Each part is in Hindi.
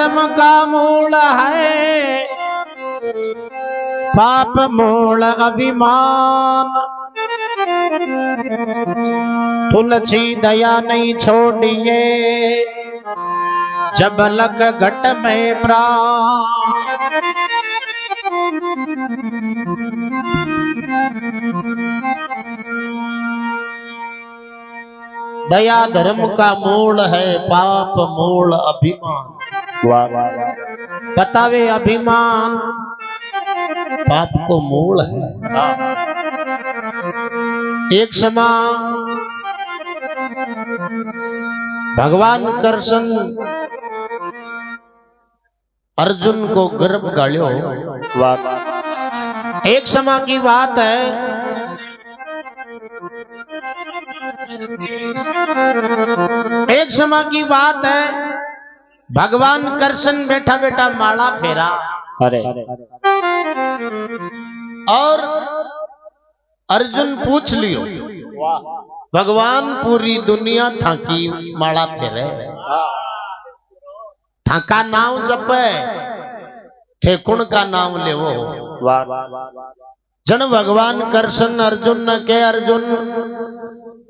धर्म का मूल है पाप मूल अभिमान। तुलसी दया नहीं छोड़िए जब लग घट में प्राण। दया धर्म का मूल है पाप मूल अभिमान। वाह वाह वाह। बतावे अभिमान पाप को मूल है। एक समय भगवान कृष्ण अर्जुन को गर्भ गालियो। एक समय की बात है, एक समय की बात है, भगवान कृष्ण बैठा बैठा माला फेरा। अरे और अर्जुन पूछ लियो भगवान पूरी दुनिया थाकी माला फेरे, थाका नाम जपे, ठेकुण का नाम लेवो। जन भगवान कृष्ण अर्जुन न के अर्जुन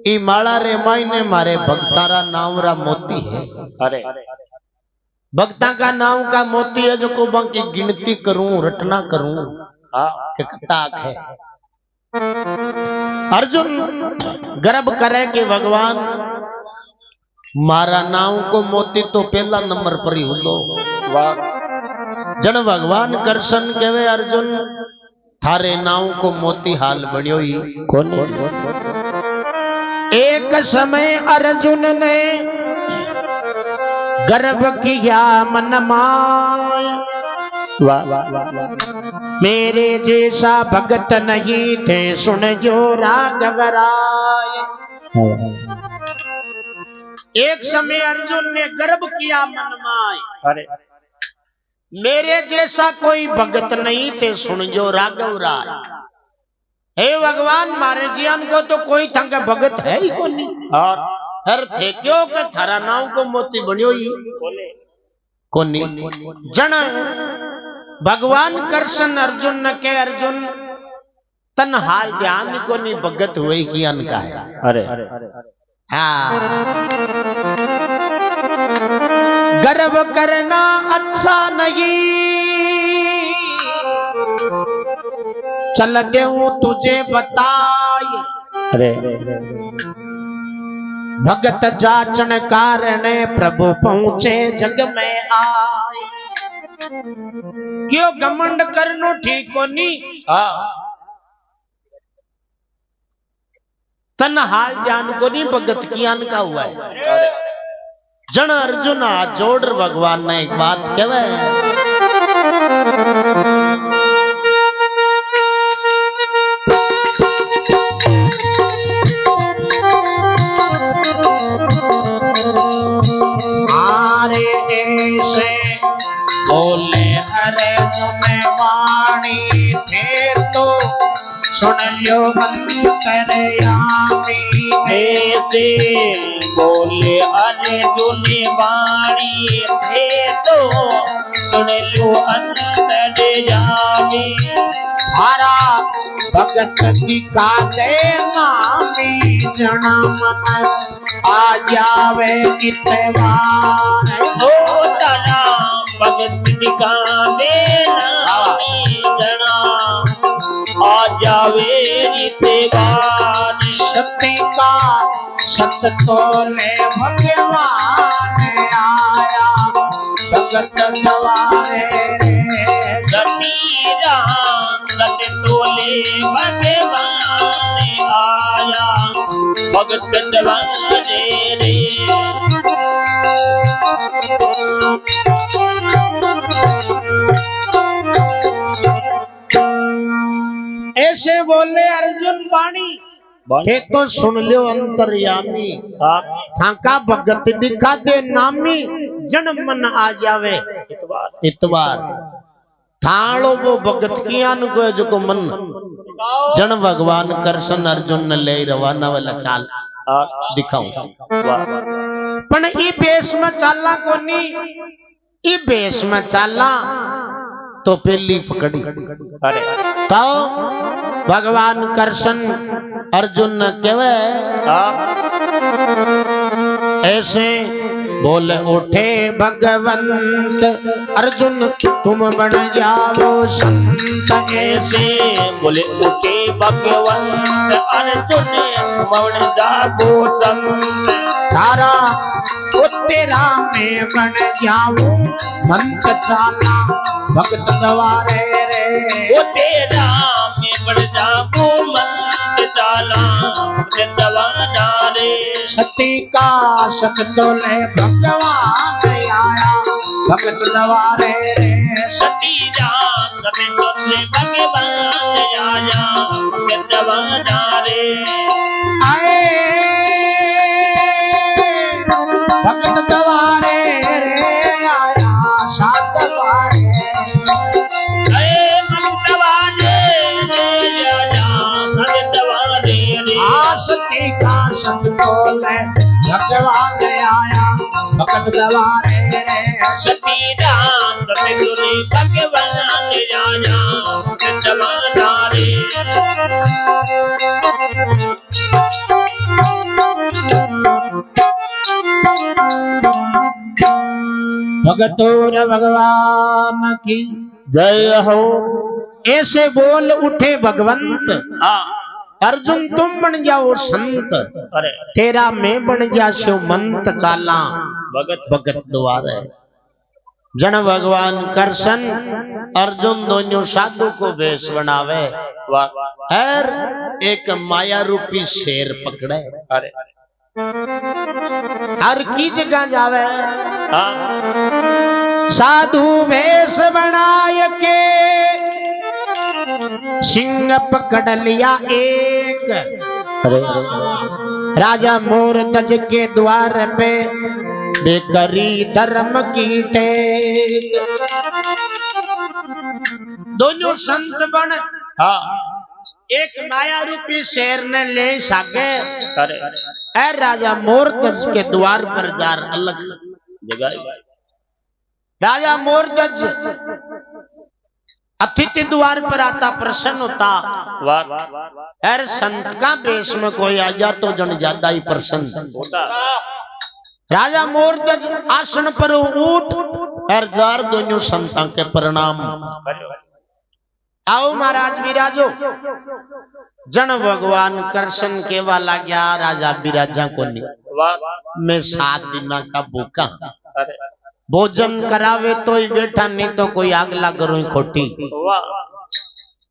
ई माला रे मायने मारे भक्तारा नाम रा मोती है। अरे भक्ता का नाम का मोती है जो को बाकी गिनती करूं रटना करूं ताक है। अर्जुन गर्व करे कि भगवान मारा नाम को मोती तो पहला नंबर पर ही हुलो। जन भगवान कृष्ण कहवे अर्जुन थारे नाव को मोती हाल बनियो ही कौन। एक समय अर्जुन ने गर्व किया मन माय, मेरे जैसा भगत नहीं थे सुन जो राघव राय। एक समय अर्जुन ने गर्व किया मन माय, अरे मेरे जैसा कोई भगत नहीं थे सुन जो राघव राय। हे भगवान मारे जियान को तो कोई थंग भगत है ही को नहीं। हर थे क्यों के थारा नाव को मोती बनियो ही कोनी। जन भगवान कृष्ण अर्जुन न के अर्जुन तन हाल ध्यान को नहीं भगत हुए की अन का है। अरे हाँ गर्व करना अच्छा नहीं, चल देऊं तुझे बताए। अरे भगत जाचन कारण प्रभु पहुंचे जग में आए। क्यों घमंड करनो ठीक को नहीं, तन हाल जान को नहीं भगत की अन का हुआ है। जन अर्जुन हाथ जोड़ भगवान ने एक बात कहवे, आरे ऐसे बोले अर्जुन वाणी फिर तो सुन लो अंतर्यामी। ऐसे बोले अर्जुन वाणी थे तो सुन लो अंतर्यामी। हरा भगत दिखा दे नामी जना मन आ जावे इतवार। ओ तना भगत दिखा दे नामी जना आ जावे इतवार। सत्य का सत्य तो ले भगवान आया भगत द्वारे रे। समीरा सत्य तो ले भगवान आया भगत द्वारे रे। ऐसे बोले अर्जुन वाणी थे तो सुन लो अंतर्यामी। थाका भगत दिखा दे नामी जन मन आ जावे इतवार। थालो वो भगत कियान को जो को मन जन भगवान कृष्ण अर्जुन ने ले रवाना वाला चाल दिखाऊं। पण ई बेस में चालना कोनी ई बेस में चाला तो पहली पकड़ी। अरे तो भगवान कृष्ण अर्जुन ने कहवे ऐसे बोल उठे भगवंत अर्जुन तुम बन जाओ संत। ऐसे बोले उठे भगवंत अर्जुन मौन जागो संत। तारा वो तेरा मैं बन जाऊं मंत चाला भगत द्वारे रे। वो तेरा मैं बन जागो मंत चाला भगत द्वारे। सती का सत तोले भगवान आया भगत द्वारे रे। सती राम सती तोले भगवान आया भगत द्वारे। आए भगत द्वारे रे आया सात द्वारे। अरे भगत द्वारे रे आया भगत द्वारे रे। सती का सत तोले भगवान आया भगत द्वारे रे। सती राम सती तोले भगवान आया भगत द्वारे। भगतोर भगवान की जय हो। ऐसे बोल उठे भगवंत हाँ अर्जुन तुम बन जाओ संत अरे तेरा मैं बन जा शिव मंत चाला भगत भगत द्वारे। जन भगवान कृष्ण अर्जुन दोनों साधु को वेश बनावे वाह। और एक माया रूपी शेर पकड़े अरे हर की जगह जावे। हाँ साधु वेश बनाय के सिंह पकड़ लिया एक। राजा मोर तज के द्वार पे बेकरी धर्म की टेक। दोनों संत बन हाँ एक माया रूपी शेर ने ले साके अरे ऐ राजा मोर तज के द्वार पर जार अलग जगह राजा मोर तज अतिथि द्वार पर आता प्रसन्न होता। वाह। हर संत का वेश में कोई आ जा तो जन ज्यादा ही प्रसन्न होता। राजा मोर तज आसन पर उठ और जार दोनों संतां के प्रणाम। आओ महाराज विराजो। जन भगवान कृष्ण के वाला गया राजा विराजा को नहीं। वाह। मैं 7 दिन का भूखा अरे भोजन करावे तो ही बैठा नहीं तो कोई आगला करो ही खोटी। वाह।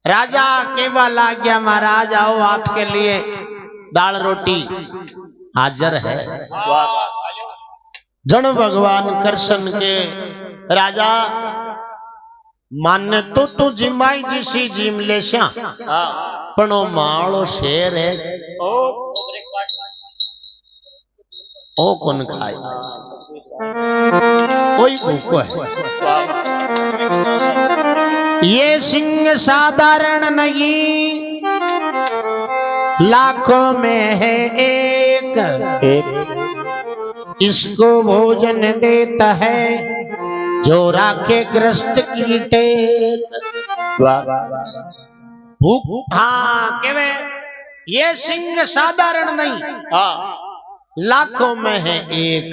राजा के वाला गया महाराज आओ आपके लिए दाल रोटी हाजिर है। वाह। जन भगवान कृष्ण के राजा माने तो तू जिमाई जिसी जिम ले श्या हाँ पनो मालो शेर है ओ कौन खाए कोई भूखो है। ये सिंह साधारण नहीं लाखों में है एक। इसको भोजन देता है जो राखे ग्रस्त की टेक। भूख हाँ केवे ये सिंह साधारण नहीं हाँ लाखों में है एक।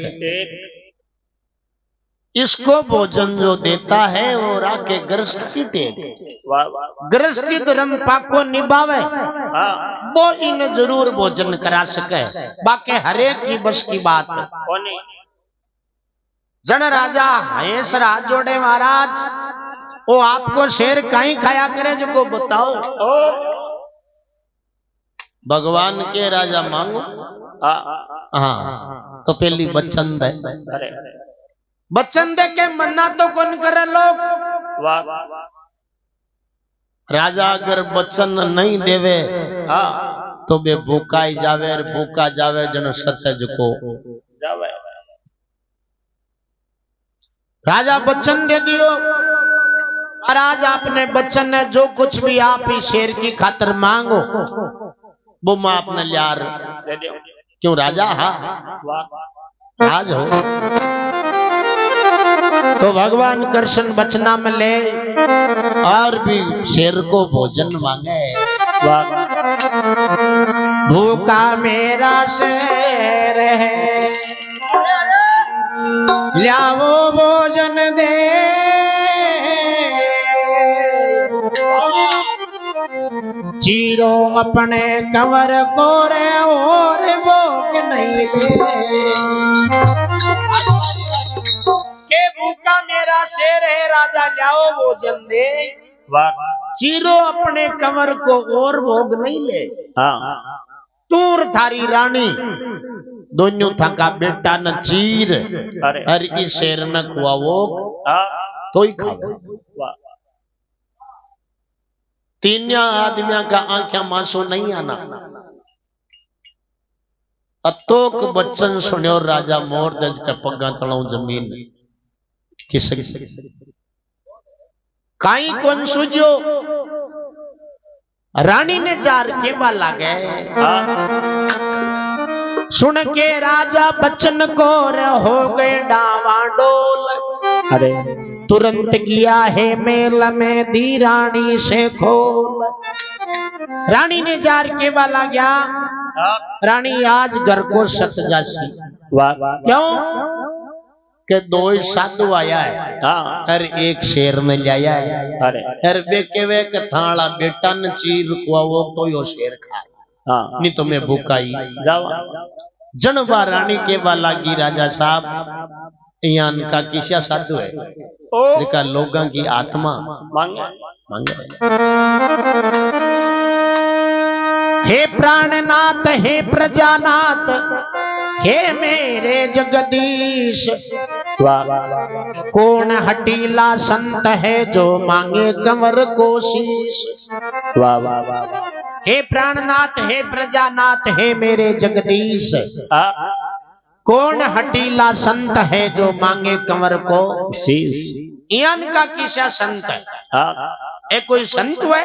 इसको भोजन जो देता है वो राखे ग्रस्त की टेक। गृहस्थी धर्म पाको निभावे वो इन जरूर भोजन करा सके बाकी हरेक की बस की बात है। जन राजा हंस राज जोड़े महाराज वो आपको शेर कहीं खाया करे जो को बताओ। भगवान के राजा मांगो हाँ तो पहली बच्चन दे। बच्चन दे के मन्ना तो कौन करे लोग। राजा अगर बच्चन नहीं देवे तो बे भूखा ही जावे और भूखा जावे जन सत्यज को जावे। राजा बच्चन दे दियो। महाराज आपने बच्चन ने जो कुछ भी आप ही शेर की खातर मांगो वो मैं अपने लियार दे दो। क्यों राजा हाँ राज हो तो भगवान कृष्ण बचना में ले और भी शेर को भोजन मांगे। वाह भूखा मेरा शेर है, लाओ भोजन दे। चीरो अपने कंवर को रे और भोग नहीं दे। के भूखा मेरा शेर है राजा लाओ भोजन दे। वाह चीरो अपने कंवर को और भोग नहीं ले। हाँ तूर थारी रानी दोनों थका बेटा न चीर अरे हर की शेर न खुआवो हाँ तो ही खाओ। वाह तीन आदमियों का आंखें मांसो नहीं आना। अतोक बच्चन सुनियो राजा मोर दज के पगा तलाऊ जमीन किस काई कौन सुजो रानी ने जार के बाला गए। सुन के राजा बच्चन को हो गए डावाडोल। अरे तुरंत किया है मेल में दी रानी से खोल। रानी ने जार के बाला गया। रानी आज घर को सत जासी। वाह क्यों के दो साधु आया है हाँ हर एक शेर ने लाया है। अरे हर बेके वे थाला बेटा न चीर खुआवो तो यो शेर खाए हाँ नहीं तो मैं भूखाई जाओ जनबा रानी के वाला की राजा साहब यान का किसा साधु है ओ जिका लोगों की आत्मा मांगे मांगे। हे प्राणनाथ हे प्रजानाथ हे मेरे जगदीश। वाह कौन हटीला संत है जो मांगे कंवर को शीश। वाह वाह वाह हे प्राणनाथ हे प्रजानाथ हे मेरे जगदीश। हाँ कौन हटीला संत है जो मांगे कंवर को शीश इयान का किसा संत है। हाँ एक कोई संत है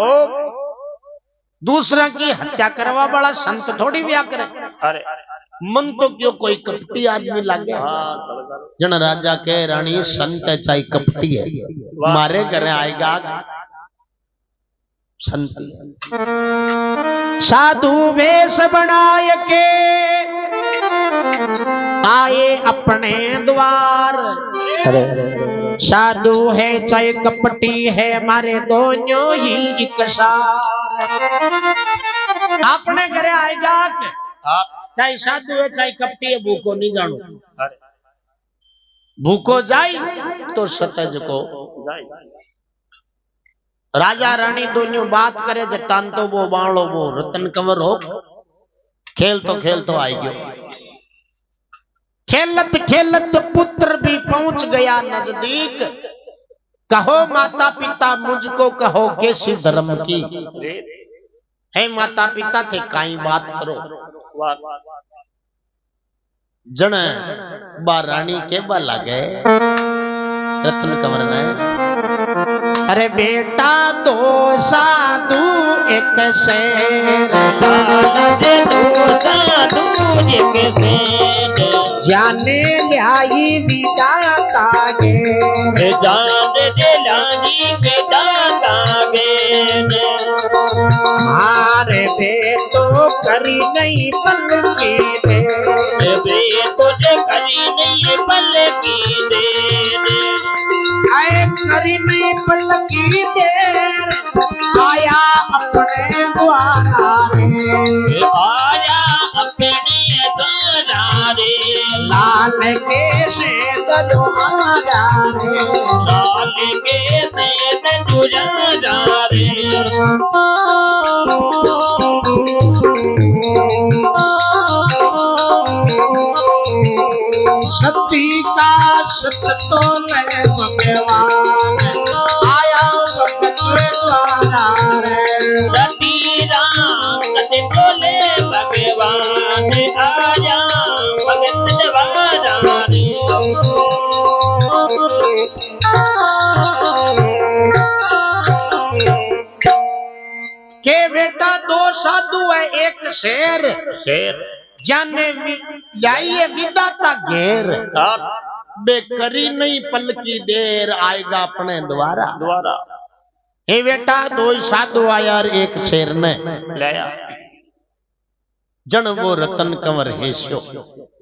ओ दूसरा की हत्या करवा वाला संत थोड़ी व्या करे। अरे मन तो क्यों कोई कपटी आदमी लागे। हाँ जन राजा के रानी संत है चाहे कपटी है मारे घर आएगा संत। साधु वेश बनाए के आए अपने द्वार। अरे साधु है चाहे कपटी है मारे दोनों ही एक सार। अपने घरे आएगा हाँ चाहे साधु है चाहे कपटी है भूखो नहीं जानो। अरे भूखो जाए तो सतज को राजा रानी दोनों बात करे जटान तो वो बाणो वो रतन कंवर हो खेल तो आई गयो। खेलत खेलत पुत्र भी पहुंच गया नजदीक। कहो माता पिता मुझको कहो कैसी धर्म की। हे माता पिता थे काई बात करो। वाह जन बा रानी के बाला गए रतन कंवर ने। अरे बेटा दो साधु एक शेर जाने लाई विदाता गे जान दिलानी बेदाता बेन मारे बेटो करी नहीं पल की दे। बे तुझे करी नहीं पल की देन आए करी नहीं पल की देर आया अपने द्वारा रे। आया अपने द्वारा रे लाल के से द्वारा रे। लाल के से तुझा रे सती का सत तो ले भगवान आया भगत द्वारा रे। सती राम सत बोले भगवान आया भगत द्वारा रे के बेटा दो साधु है एक शेर शेर जाने लाइए विदाता घेर। बेकरी नहीं पल की देर आएगा अपने द्वारा। द्वारा हे बेटा दो साधु आया और एक शेर ने लाया जन वो रतन कंवर हेस्यो।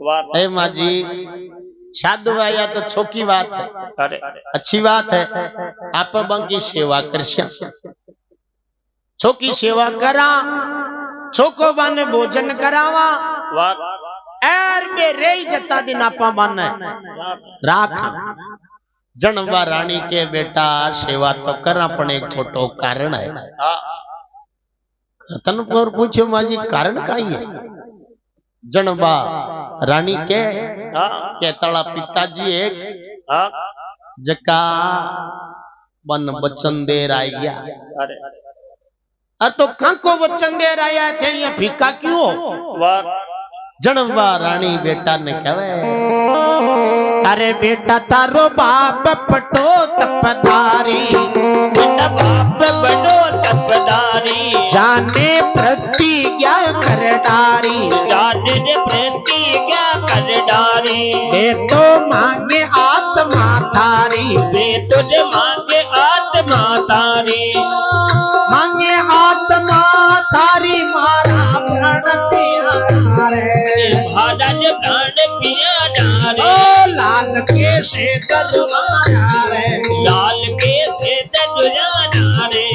वाह हे माँ जी साधु आया तो छोकी बात है, अरे अच्छी बात है। आप बंकी सेवा करश्या, छोकी सेवा करा, छोको बाने भोजन करावा वाह एर बे रेई जता दिन आपा बाने राख। जनवा रानी के बेटा सेवा तो करा पण एक छोटो कारण है। रतन कौर पूछो माँ जी कारण का ही है? जनवा रानी के तला पिताजी एक जका बन बचन देर आई गया। अरे अरे तो काको वचन दे रहा थे ये फीका क्यों? वाह जनवा रानी बेटा ने कहे अरे बेटा तारो बाप पटो तपदारी, बेटा बाप बड़ो तपदारी, जाने प्रतिज्ञा कर डारी, जाने प्रतिज्ञा कर डारी, वे तो मांगे आत्मा थारी, वे तुझे मांगे आत्मा तारी, मांगे आत्मा थारी मारा प्राण प्यारा रे, महाराज प्राण प्यारा रे, ओ लाल के से दरबारा रे, लाल के से दरबारा रे।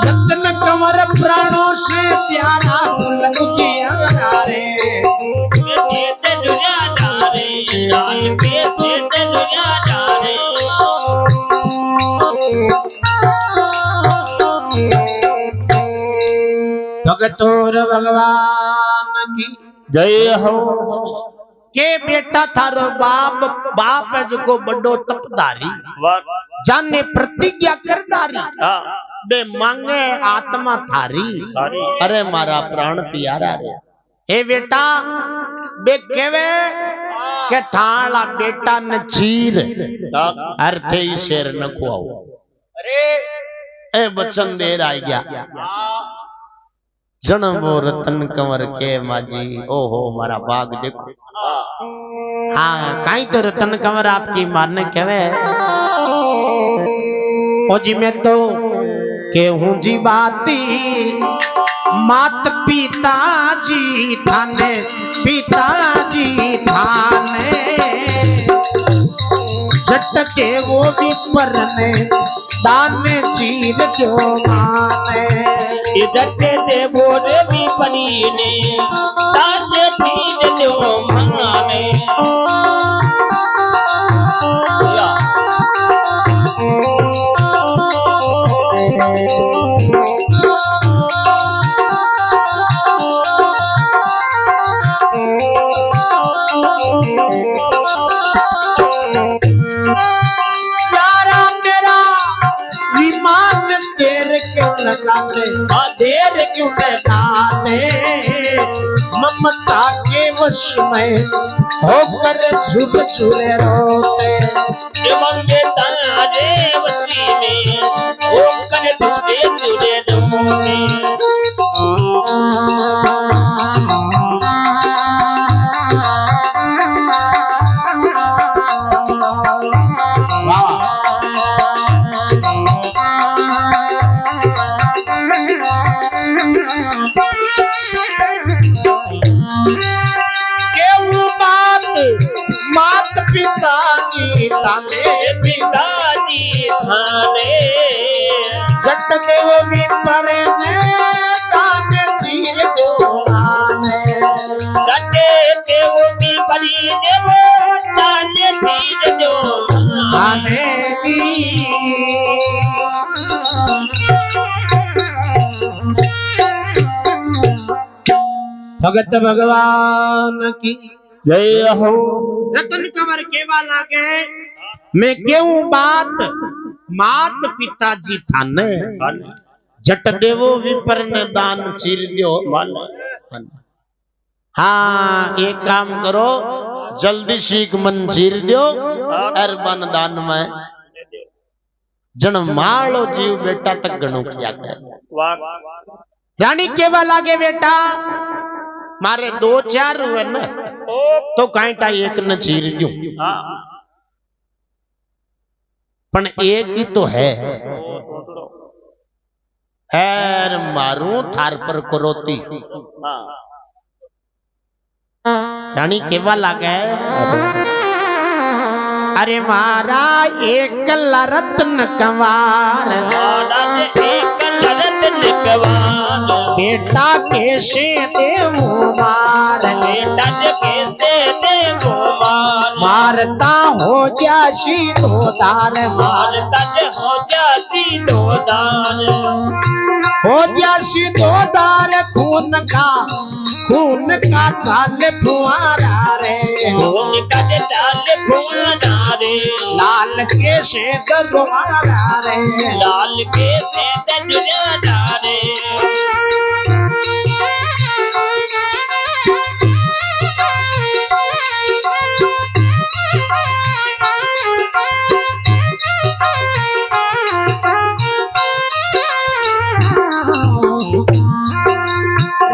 रत्न कंवर प्राणों से प्यारा लग जिया रे, भगतोर भगवान की जय हो। के बेटा थारो बाप है जो बड़ो तपदारी, जाने प्रतिज्ञा कर डारी, बे मांगे आत्मा थारी, अरे मारा प्राण प्यारा रे। हे बेटा बे केवे के थाला बेटा न चीर अर्थे ही शेर न खुआओ। अरे ए बचन देर आ गया जन्मो रतन कंवर के माजी। ओहो मारा बाग देखो। हाँ कहीं तो रतन कंवर आपकी मारने कहे ओ जी मैं तो केहूं जी बाती मात पिताजी थाने, पिताजी थाने झटके वो भी परने दाने चीर जो माने, इधर दे बोल भी पनी ने दाने चीर जो माने। देर क्यों लगाते ममता के वश में होकर झुक झुरे रोते, मंगे तारे वसी में होकर झुके झुरे रोते। पिताजी थाने झटके वो भी परे दाने चीर जो माने, झटके वो भी परी वो दाने चीर जो माने भगत भगवान की जय हो। रतन कंवर केवा लागे मैं क्यों बात मात पिताजी थाने जट देवो विपर ने दान चीर दियो। हाँ एक काम करो जल्दी सीख मन चीर दियो और बन दान में जन मालो जीव बेटा तक गणो किया कर। रानी केवा लागे बेटा मारे 2-4 हुए न तो कांटा एक न चीर दूं पण एक ही तो है एर मारू थार पर करोती। रानी केवा लागे अरे मारा एक रत्न कंवार बेटा कैसे देवो मार मारता हो जासी दोदार हो जासी दोदार खून का चाल फुआरा रे लाल के से दरवारा रे लाल के से दरवारा रे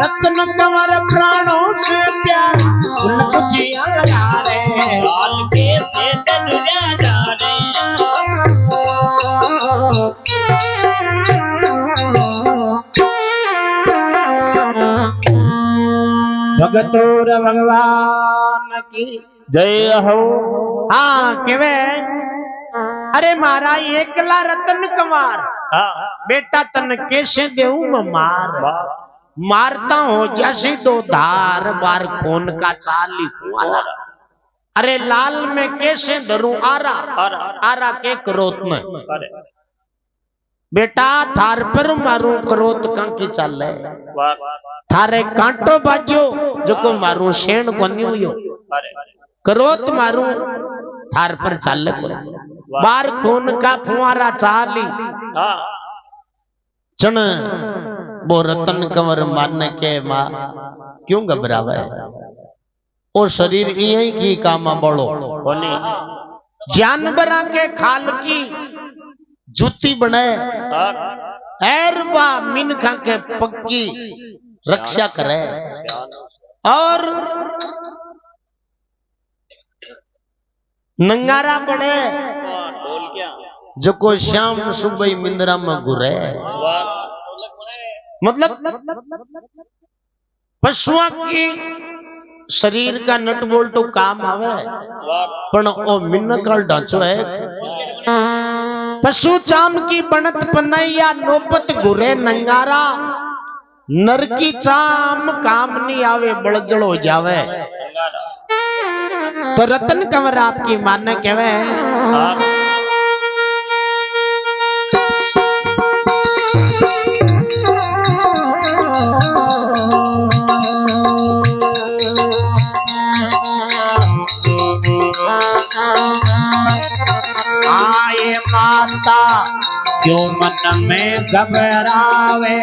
रत्न कंवर प्राणों से प्यार उलझिया रे लाल के से दरवारा रे भगतोर भगवान की जय हो। हाँ केवे अरे मारा एकला रतन कंवार बेटा तन कैसे देऊं मैं मार मारता हो जैसे दो धार बार खून का चाल लिखूं अरे लाल में कैसे धरूं आरा के क्रोध में बेटा थार पर मारू क्रोध कंकी चल थारे कांटो बाजो जो को मारू शेण कोनी हुयो क्रोध मारू थार पर चल बार खून का फुआरा चाली चन वो रतन कंवर मारने के मां क्यों घबरावे ओ शरीर यही की कामा बड़ो जानवरा के खाल की जूती बने एरबा मिनखा के पक्की रक्षा करे और नंगारा बने जो को शाम सुबह मिंदरा में घुरे मतलब पशुओं की शरीर का नट बोल्ट तो काम आवे पण ओ मिन्न ढांचो है पशु चाम की बनत पनैया नोपत घुरे नंगारा नर की चाम काम नहीं आवे बड़जड़ हो जावे तो रतन कंवर आपकी माने कहवे माता क्यों मन में घबरावे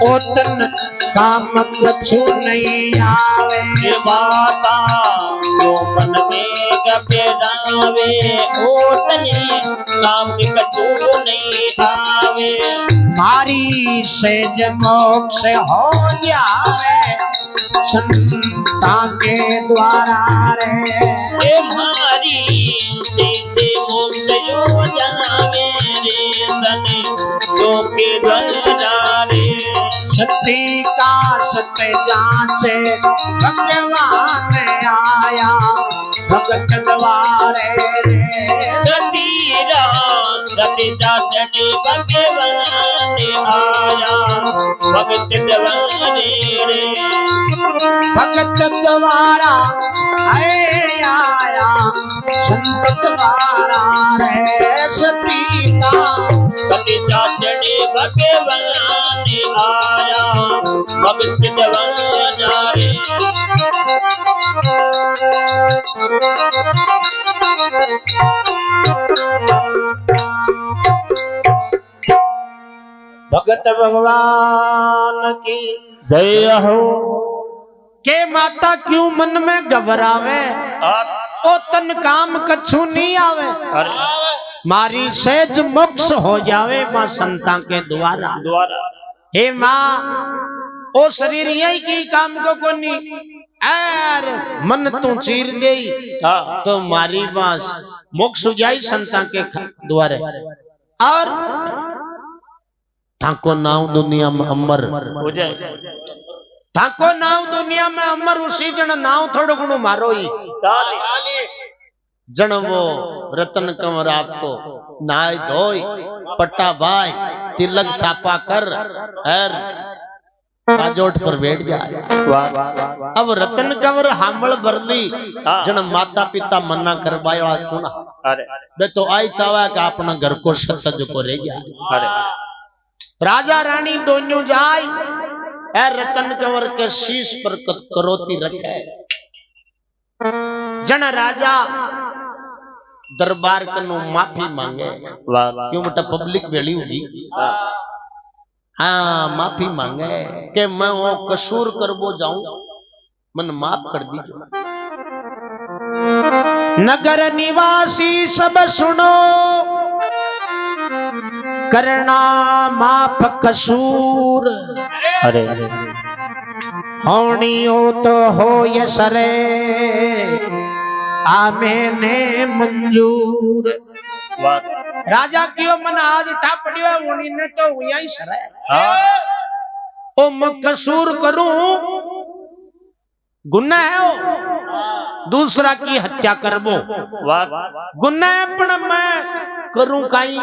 ओतन काम कछु नहीं आवे माता क्यों मन में घबरावे ओतन काम कछु नहीं आवे मारी सेज मोक्ष हो जावे संता के द्वारा रे मारी सेज मोक्ष हो जावे रे सने तो के द्वारा रे सती का सत्य जांचे भगवान आया भगत द्वारे रे सतीरा सती जांचे भगवान आया भगत द्वारे रे भगत द्वारा आया संत द्वारा रे सती का सती जांचे भगवान आया भगत द्वारे रे भगत भगवान की जय हो। के माता क्यों मन में घबरावे, ओ तन काम कछु नहीं आवे। मारी सहज मोक्ष हो जावे मां संता के द्वारा। हे मां ओ शरीर यही की काम को कोनी एर मन तू चीर दे तो मारी बास मोक्ष हो जाई संता के द्वारे। और थाको नाव दुनिया में अमर हो जाए। थाको नाव दुनिया में अमर उसी जन नाव थोड़ो गुणो मारो ही जन वो रतन कंवर आपको नाय धोई पट्टा भाई तिलक छापा कर हर बाजोट पर बैठ जाए। अब रतन कंवर हामल बरली जन माता पिता मना कर बायो आज कुना बे तो आई चावा कि अपना घर को सत जो को रह गया। राजा रानी दोनों जाय ए रतन कंवर के शीश पर करोती रखे जन राजा दरबार कनु माफी मांगे क्यों बेटा पब्लिक वेली होगी। हाँ माफी मांगे कि मैं वो कसूर करबो जाऊं मन माफ कर दीजिए। नगर निवासी सब सुनो करना माफ कसूर। अरे होनी हो तो हो ये सरे आमेने मंजूर। राजा क्यों मन आज ठा पड़ियो उन्हीं ने तो हुआ ही सरे ओ मैं कसूर करूं गुनाह है ओ दूसरा की हत्या करबो गुनाह है पण मैं करूं काई।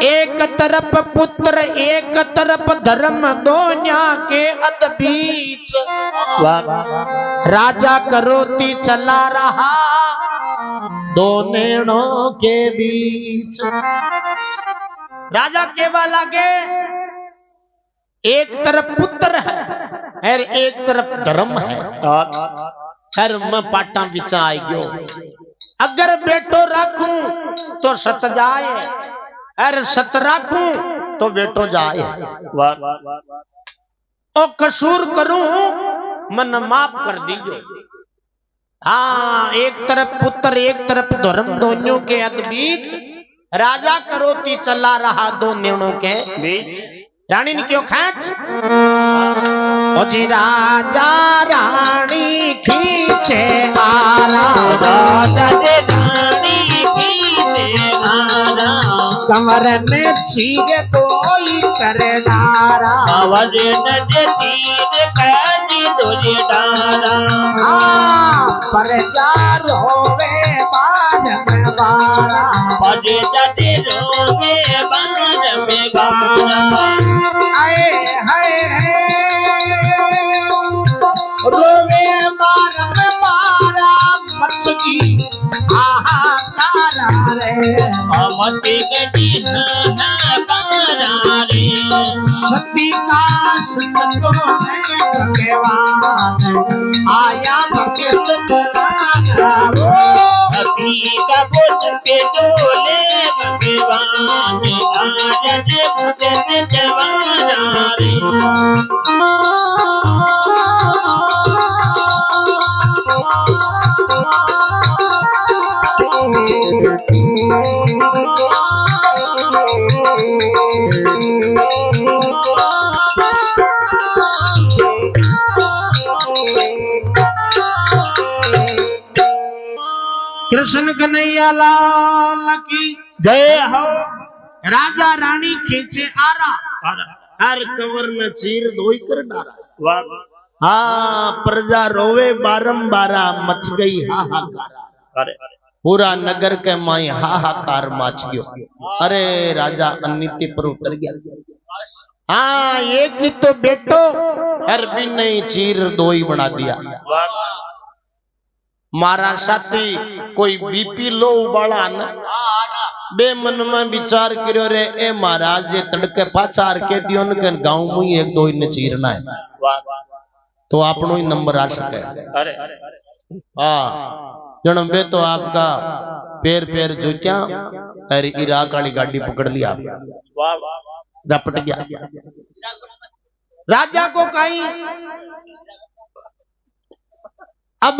एक तरफ पुत्र एक तरफ धर्म दोन्या के अद बीच राजा करोती चला रहा दो नेणों के बीच। राजा केवा लागे एक तरफ पुत्र है और एक तरफ धर्म है। हर मैं पाटा बिचा आई गयो अगर बेटो राखूं तो सत जाए अरे सत राखूं तो बेटो जाए। ओ कसूर करूं मन माफ कर दीजिए। हाँ एक तरफ पुत्र एक तरफ धर्म दोनों के अद बीच राजा करोती चला रहा दो निर्णयों के बीच। रानी ने क्यों खींच ओ जी राजा रानी खींचे कंवर ने चीर कोई करे डारा कंवर ने चीर कैदी दोले डारा। पर जा रोवे बाज में बारा पर जाते रोवे बाज में बारा। आए हाय रोवे बार में बारा मछली आहाकारा रे मती गटी ना बारा रे सती का संतो है भगवान आया भगत तुम्हारा वो सती का बोल पे डोले भगवान आया जे भगत जवाना रे। कृष्ण कन्हैया लाल की जय हो। राजा रानी खींचे आरा हर कंवर ने चीर धोई कर डारा। हाँ प्रजा रोवे बारंबारा मच गई हाहाकार पूरा नगर के माई हाहाकार मच गयो। अरे राजा अनिति पर उतर गया। हाँ एक ही तो बेटो हर भी नहीं चीर दोई बना दिया। मारा साथी कोई बीपी लो उबाला न बे मन में विचार करो रे ए महाराज ये तड़के पाचार के दियो न के गांव में एक दो ने चीरना है तो आपनो ही नंबर आ सके। हाँ जन्म बे तो आपका पैर पैर जो क्या अरे इराक वाली गाड़ी पकड़ लिया रपट गया। राजा को कहीं अब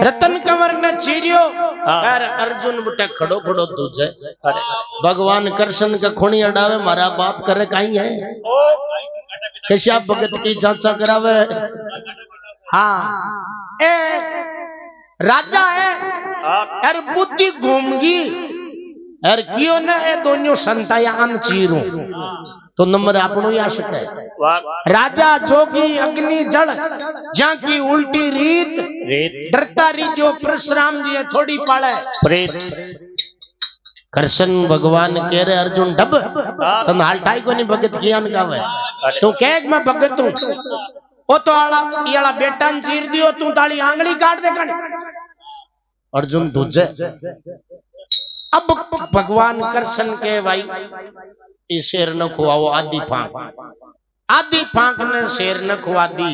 रतन कंवर ने चीरियो यार अर्जुन बुटे खड़ो खड़ो तुझे भगवान कृष्ण का खूनी अडावे मारा बाप करे कहीं है कैसा भगत की जांचा करावे। हाँ ए राजा है यार बुद्धि घूमगी यार क्यों ना ए दोनों संतायान चीरू तो नंबर आपनो ही आ सके। राजा जोगी अग्नि जल जहाँ की उल्टी रीत डरता री जो परशुराम जी है थोड़ी पाले कृष्ण भगवान कह रहे अर्जुन डब तुम हालटाई को नहीं भगत ज्ञान का है तू कह मैं भगत हूं वो तो आला बेटा चीर दियो तू ताली आंगली काट दे कण अर्जुन दूजे। अब भगवान कृष्ण के भाई इस शेर न खुआओ आधी फांक ने शेर न खुआ दी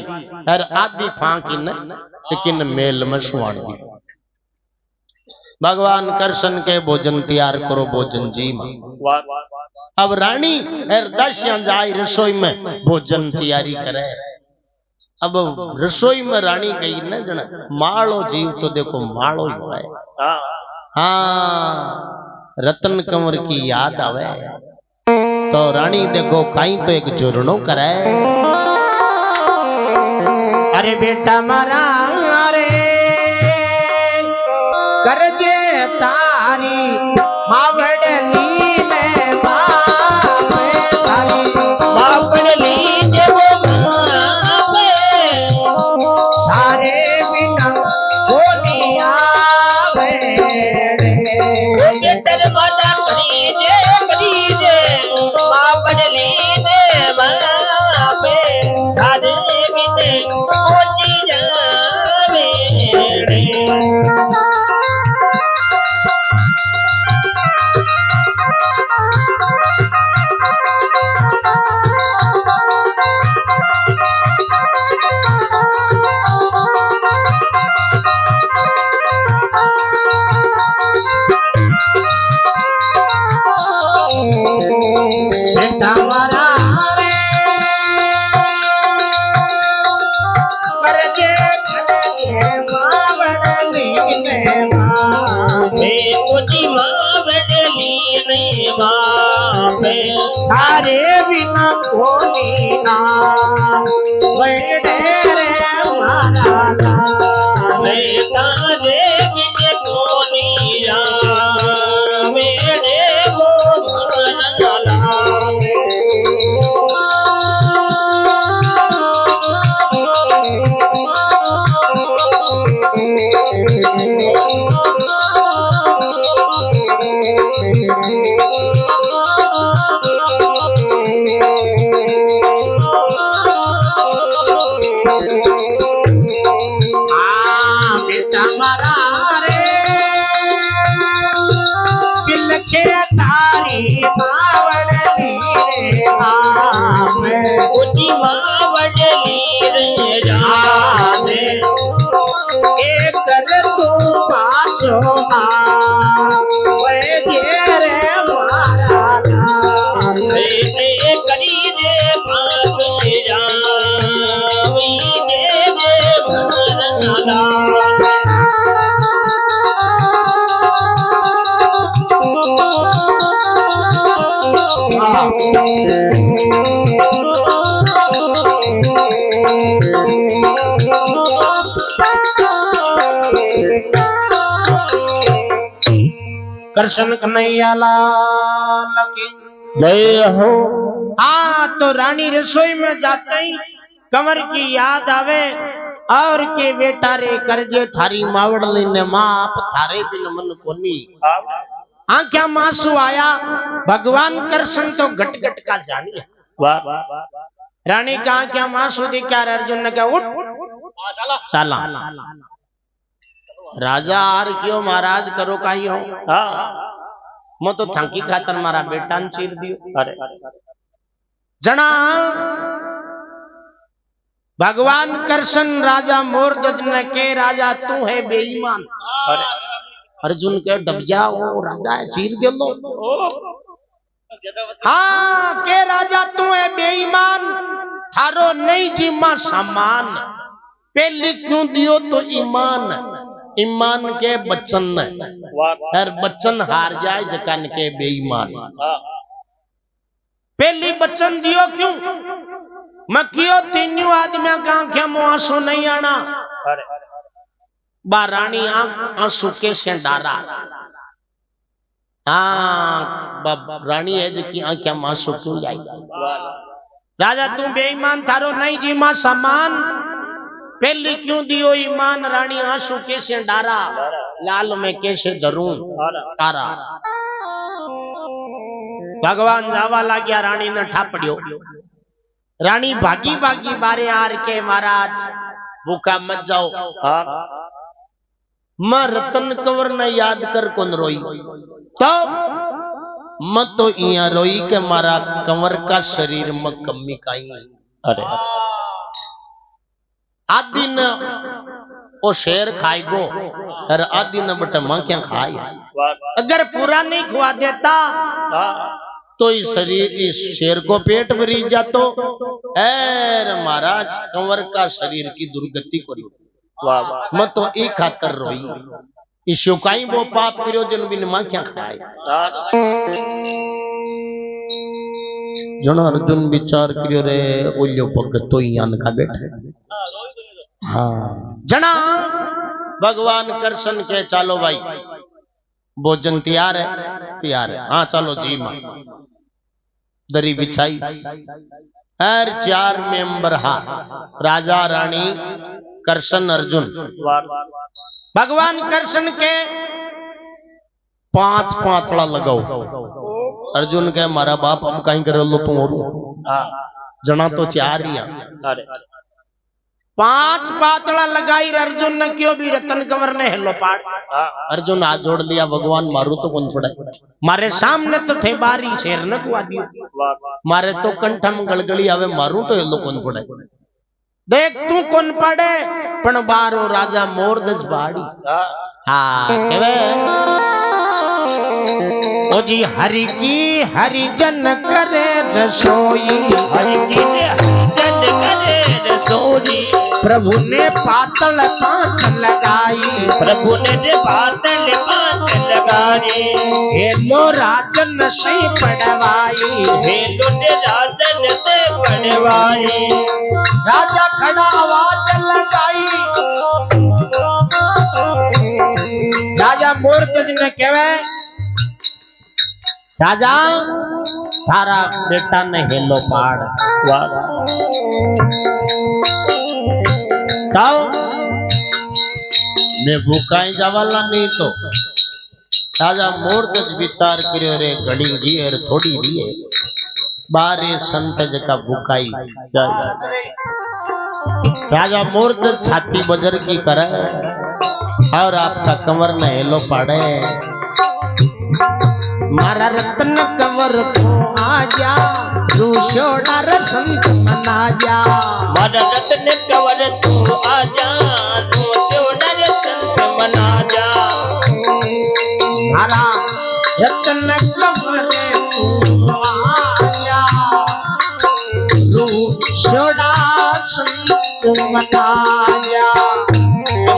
और आधी फांक ने लेकिन मेल में सुवाड़ दी। भगवान कृष्ण के भोजन तैयार करो भोजन जी मां। अब रानी दसियां जाई रसोई में भोजन तैयारी करे। अब रसोई में रानी गई न जन मालो जीव तो देखो मालो ही है। हाँ रतन कंवर की याद आवे तो रानी देखो कहीं तो एक जुर्नो करे। अरे बेटा मारा रे करजे तारी मावड़ली में बाप तारी मावड़ली देवो बाप तारे बिना कोनी आवे बेटर माता करी दे मावड़ली दे बाप तारे बिना कोनी जावे। बेटा मारा रे करजे मावड़ली में बाप कोनी मावड़ली ने बाप तारे बिना कोनी ना वेड़े रे मारा तारे बिना कोनी जावे वो बेटा मारा रे बिलखे तारी मावड़ली रे आम कोनी मावड़ली रे जावे एक कर तू पाछो आ वे घेरे मारा करी दे भाग जावी दे भरना कृष्ण कन्हैया लाल की जय हो। हाँ तो रानी रसोई में जाते ही कंवर की याद आवे और के बेटा रे करजे थारी मावड़ली ने मां आप थारे बिन मन कोनी आंख्या मासू आया। भगवान कृष्ण तो घट घट का जानिए रानी का आंख्या मासू दिखा अर्जुन ने कहा उठ चला राजा आर क्यों महाराज करो काई हो मैं तो थंकी खातर मारा बेटा ने चीर दियो। अरे जना भगवान कृष्ण राजा मोरध्वज ने के राजा तू है बेईमान। अर्जुन के डब जाओ राजा है चीर दे लो हाँ के राजा तू है बेईमान थारो नहीं जीमा सामान पहली क्यों दियो तो ईमान ईमान के बच्चन हर बच्चन हार जाए जकन के बेईमान पहली बच्चन दियो क्यों मैं कियो तीनों आदमियों का आंखें मुआंसू नहीं आना बारानी आंसू के से डारा हाँ रानी है जी आंखें मांसू क्यों जाए राजा तू बेईमान थारो नहीं जीमा सामान पहली क्यों दियो ईमान रानी आंसू कैसे डारा लाल में कैसे धरूं तारा भगवान जावा लाग्या रानी ने ठापड़ियो रानी भागी भागी बारे आर के महाराज भूखा मत जाओ मैं रतन कंवर ने याद कर कौन रोई तो मत तो इया रोई के मारा कंवर का शरीर में कमी काई अरे आदि न वो शेर खाएगो और आदि न बटे मां क्या खाए अगर पूरा नहीं खुआ देता तो इस शरीर इस शेर को पेट भरी जातो एर महाराज कंवर का शरीर की दुर्गति करी मैं तो एक खातर रोई इस शुकाई वो पाप करो जिन बिन मां क्या खाए जन अर्जुन विचार करियो रे ओल्यो भगत तो यान का बैठे हाँ जना भगवान कृष्ण के चालो भाई भोजन तैयार है हाँ चलो जी मां दरी बिछाई हर 4 मेंबर हाँ राजा रानी कृष्ण अर्जुन भगवान कृष्ण के 5 पातला लगाओ अर्जुन के मारा बाप हम कहीं कर लो तुम और जना तो 4 ही 5 पातला लगाई अर्जुन ने क्यों भी रतन कंवर ने हेलो पाड़ अर्जुन हाथ जोड़ लिया भगवान मारू तो कौन पड़े मारे सामने तो थे बारी शेर न कुआ दियो मारे तो कंठम गलगली आवे मारू तो हेलो कौन पड़े देख तू कौन पड़े पण बारो राजा मोर दज बाड़ी हाँ केवे ओ जी हरि की हरिजन करे रसोई हरि की हरिजन करे रसोई प्रभु ने पातल 5 लगाई प्रभु ने पातल 5 लगाई हेलो राजन से पड़वाई हेलो ने राजन से पड़वाई राजा खड़ा आवाज लगाई राजा मोरतज ने कहवे राजा थारा बेटा ने हेलो पाड़ मैं भूखाई जावाला नहीं तो राजा मोरतज विचार करियो रे घड़ी घी थोड़ी दिए बारे संत जका भूखाई राजा मूर्त छाती बजर की करे और आपका कंवर ने हेलो पाड़े मारा रत्न कंवर तो आजा रूशोड़ा संत मना जा मारा रत्न कंवर तो आजा रूशोड़ा संत मना जा मारा रत्न कंवर तो आजा रूशोड़ा संत मना जा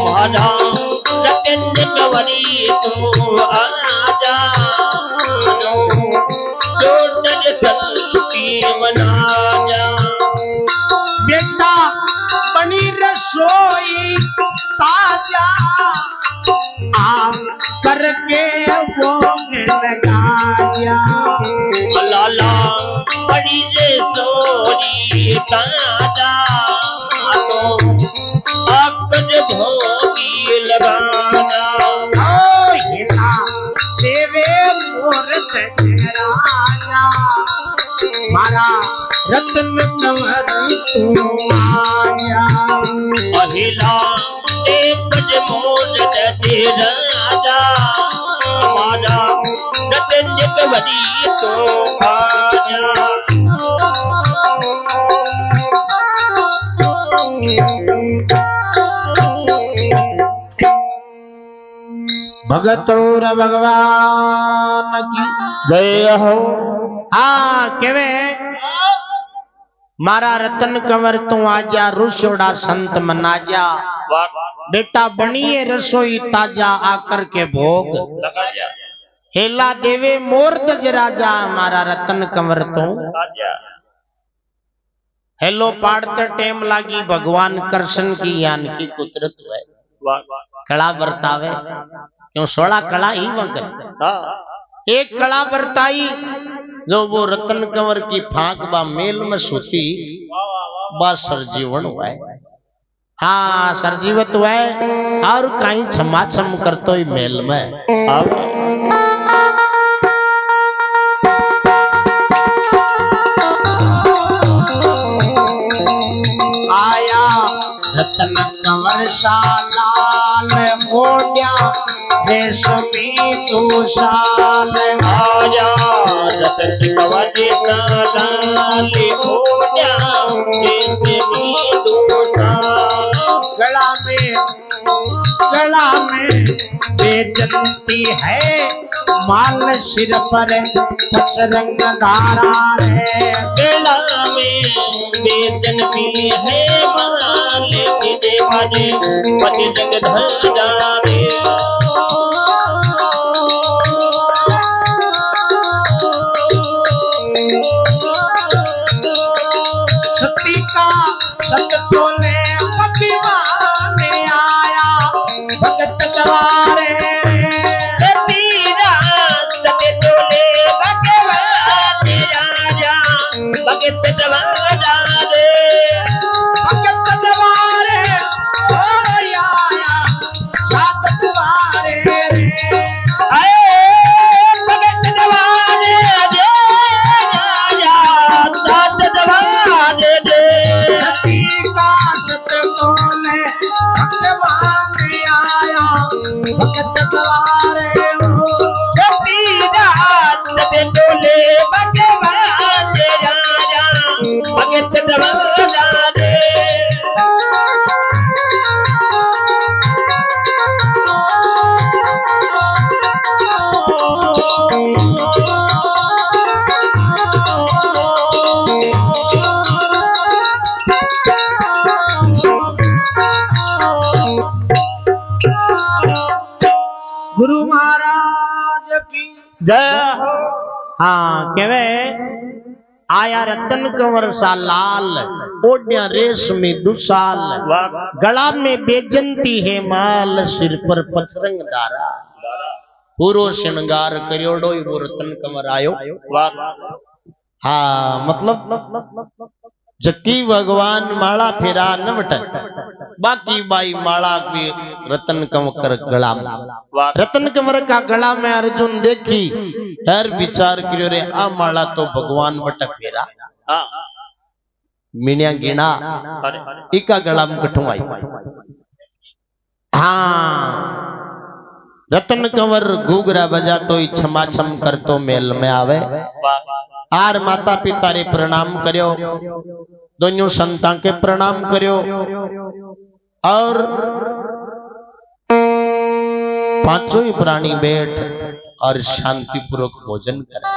मारा रत्न कंवरी तो आजा बेटा बनी रसोई ताजा आप करके वो लगाया लाला बड़ी रसोई ताजा आप भोगी लगाना हिला देवे मोरत राजा मारा रत्न कंवर तू आया अहिला एक मोल दे राजा मारा रत्न कंवरी तो आया भगतों भगवान की जय हो। हाँ केवे मारा रतन कंवर तू आजा रुसोड़ा संत मना जा बेटा बनिए रसोई ताजा आकर के भोग हेला देवे मोर तज राजा मारा रतन कंवर तू हेलो पाड़ते टेम लागी भगवान कृष्ण की यान की कुदरत है कला बरतावे क्यों 16 कला ही वंकर एक कला बरताई जो वो रतन कंवर की फांक बा मेल में सूती बा सरजीवन हुआ हाँ सरजीवत हुआ और कहीं छमा छम करतो ही मेल में आया रतन कंवर लाल मोडिया रेशमी तू शाल आया रतन कंवर लाल मोडिया रेशमी तू शाल गला में बेजंती है माल सिर पर पचरंग धारा है गला में बेजंती है माल सिर पर पचरंग धारा है सती का सत तोले पतिवाने आया भगत जवारे तीरा सते तोले भगवान राजा भगत जवारा रे भगत जवारे ओ आया सात द्वारे रे भगत जवारे रे राजा सात जवारे रे सती का सत तोले भगवान आया भगत जवारे तीरा सते तोले भगवान राजा भगत जवारा रे गुरु महाराज की जय हाँ केवे आया रतन कंवर सा लाल ओढ़िया रेशमी दुसाल गला में बेजंती है माल सिर पर पचरंग दारा पूरो श्रृंगार करियोड़ो वो रतन कंवर आयो हाँ मतलब जक्की भगवान माला फेरा न वट बाकी बाई माला भी रतन कंवर गला में रतन कंवर का गला में अर्जुन देखी हर विचार करियो रे आ माला तो भगवान वट फेरा मीनिया गिना इका गला में कठुआई हाँ रतन कंवर घूगरा बजा तो ही छमा छम कर तो मेल में आवे आर माता पिता रे प्रणाम करियो दोनों संतां के प्रणाम करियो और पांचों ही प्राणी बैठ और शांति पूर्वक भोजन करें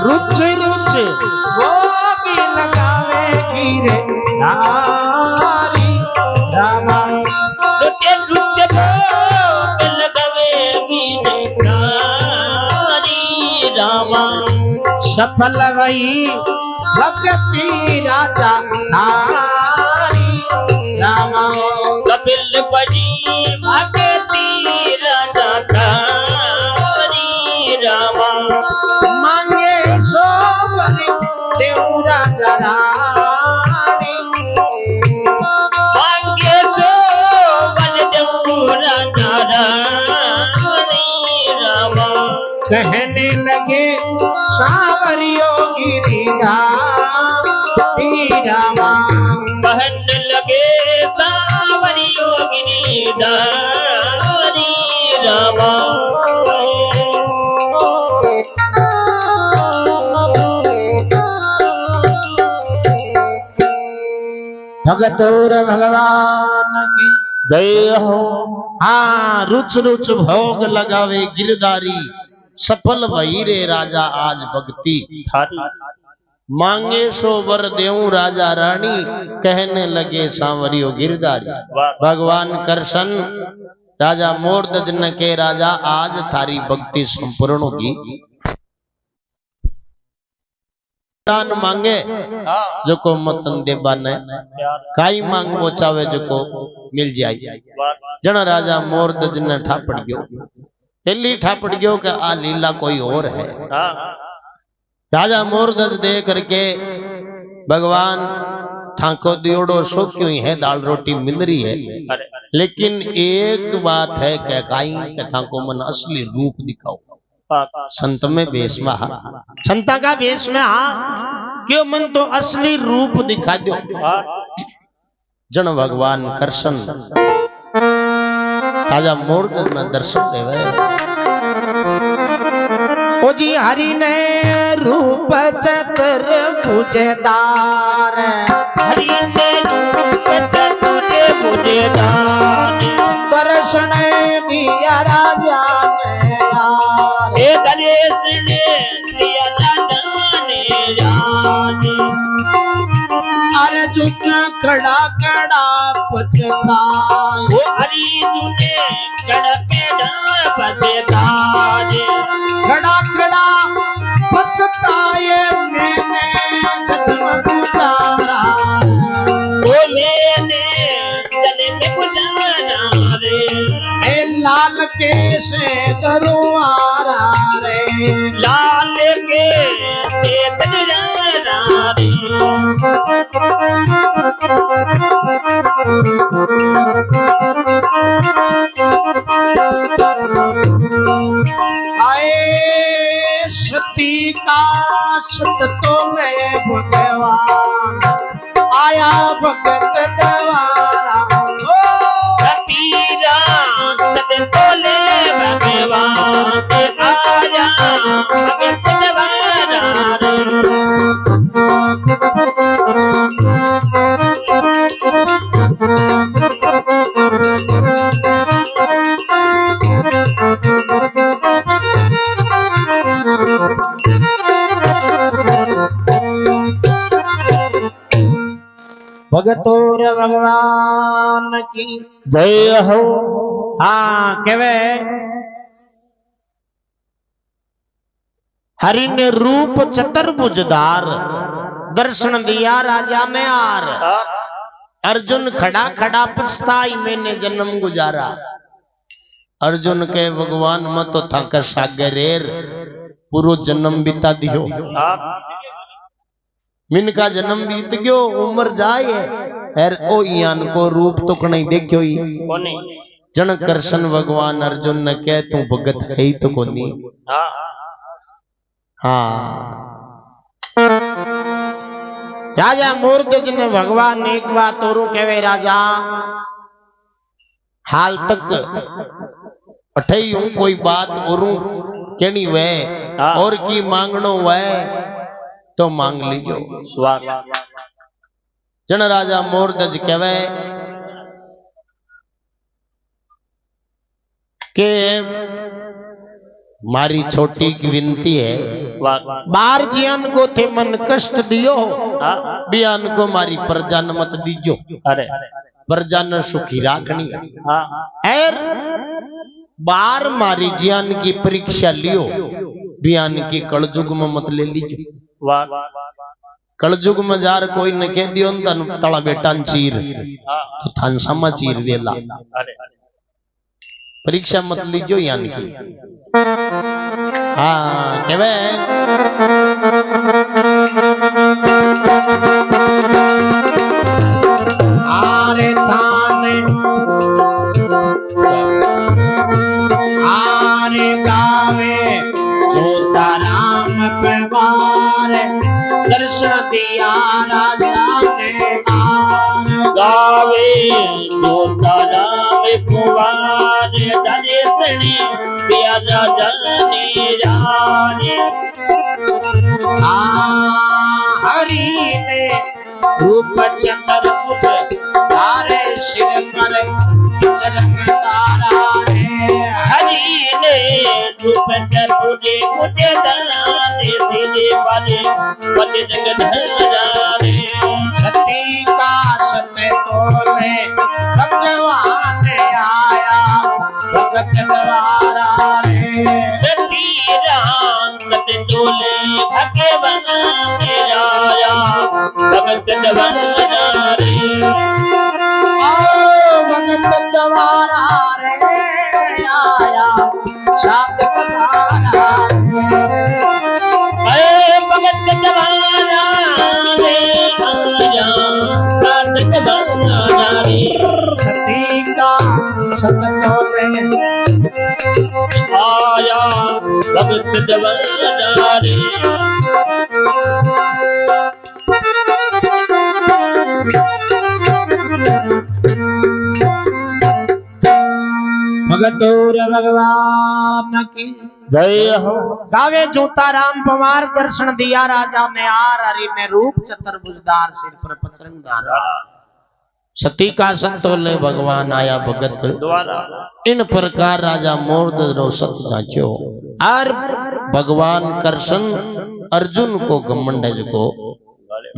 रुच रुच वो भी लगावेगी रे नारी रामा रुचे रुचे भोग लगावेगी रे नारी रामा सफल वही भक्ति राजा नारी रामा कपिल बजी भगती राजा नारी रामा मांगे सो बने देव राजा रानी मांगे तो बल देव राजा रानी रामा कहने लगे सावरियों गिरिजा रामा भगत और भगवान की जय हो। हाँ रुच रुच भोग लगावे गिरधारी सफल भई रे राजा आज भक्ति थारी मांगे सो वर देऊं राजा रानी कहने लगे सांवरियो गिरधारी भगवान कृष्ण राजा मोरध्वज ने के राजा आज थारी भक्ति संपूर्ण होगी दान मांगे जो को मतन देवा ने काई मांगवो चावे जो को मिल जाए जन राजा मोरध्वज ने ठापड़ गयो पहली ठापड़ गयो कि आ लीला कोई और है। राजा मोरध्वज दे करके भगवान थाको दियोड़ो सो क्यों है दाल रोटी मिल रही है लेकिन एक बात है कि काई के थाको मन असली रूप दिखाओ संत में भेष में संता का भेष में क्यों मन तो असली रूप दिखा दो जन भगवान कृष्ण राजा मोरध्वज में दर्शन देवे ओ जी हरि ने रूप चतुर्भुजदार हरि ने रूप चतुर्भुजदार दर्शन दिया राजा ने यार हे गणेश ने दिया राजा ने यार अर्जुन खड़ा खड़ा पछताए वो हरि तूने कड़ा पेड़ा बजेदार खड़ा खड़ा पछताए मैंने जन्म गुजारा वो मैंने जन्म गुजारा रे ए लाल के से दरबारा रे लाल के से दरबारा रे आए सती का सत तो मैं भगवान आया भगत द्वारा सतीरा सत तोले भगवान आया भगत द्वारा भगतोर भगवान की जय हो। हाँ केवे हरि ने रूप चतुर्भुजदार दर्शन दिया राजा ने आर अर्जुन खड़ा खड़ा पछताई मैंने जन्म गुजारा अर्जुन के भगवान मत तो थक सागरेर पूरो जन्म बिता दियो मिन का जन्म बीत गयो उम्र जाए है ओ यान को रूप तो कहीं देखियो ही जन कृष्ण भगवान अर्जुन ने कह तू भगत है ही तो कोनी हाँ राजा मोरध्वज ने भगवान ने एक बात और कहे राजा हाल तक अठई हूं कोई बात और कहनी वे और की मांगनो वे तो मांग लीजो जन राजा मोरध्वज कहे के मारी छोटी की विनती है बार जियान को थे मन कष्ट दियो बियान को मारी प्रजा न मत दीजो अरे प्रजा न सुखी राखनी और बार मारी जियान की परीक्षा लियो बियान की कलजुग में मत ले लीजो कलजुग में जार कोई न कह दियो तन तला बेटा चीर तो थान समा चीर देला परीक्षा मत लीजो यान की हाँ केवे आरे थाने आरे गावे जोता राम परिवार दर्शन दिया राजा ने आर गावे जोता राम कुमार दर्शनी दिया राजा ने जाने हरि ने रूप चंद्र सत डोले भगवान राया भगत दवारा रे भगत द्वारा रे आया सात कतारा भगत दवारा रे आया सात दवारा रे सती का सतोले आया भगत दवारा रे भगतोर भगवान की जय हो गावे जूताराम पवार दर्शन दिया राजा ने आर हरि ने रूप चतुर्भुजदार सिर पर पचरंगदार सती का संतोले भगवान आया भगत द्वारा इन प्रकार राजा मोर्द रोसत जांचो और भगवान कृष्ण अर्जुन को घमंडज को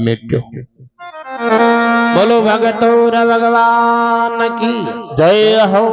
मिट्यो बोलो भगतोर भगवान की जय हो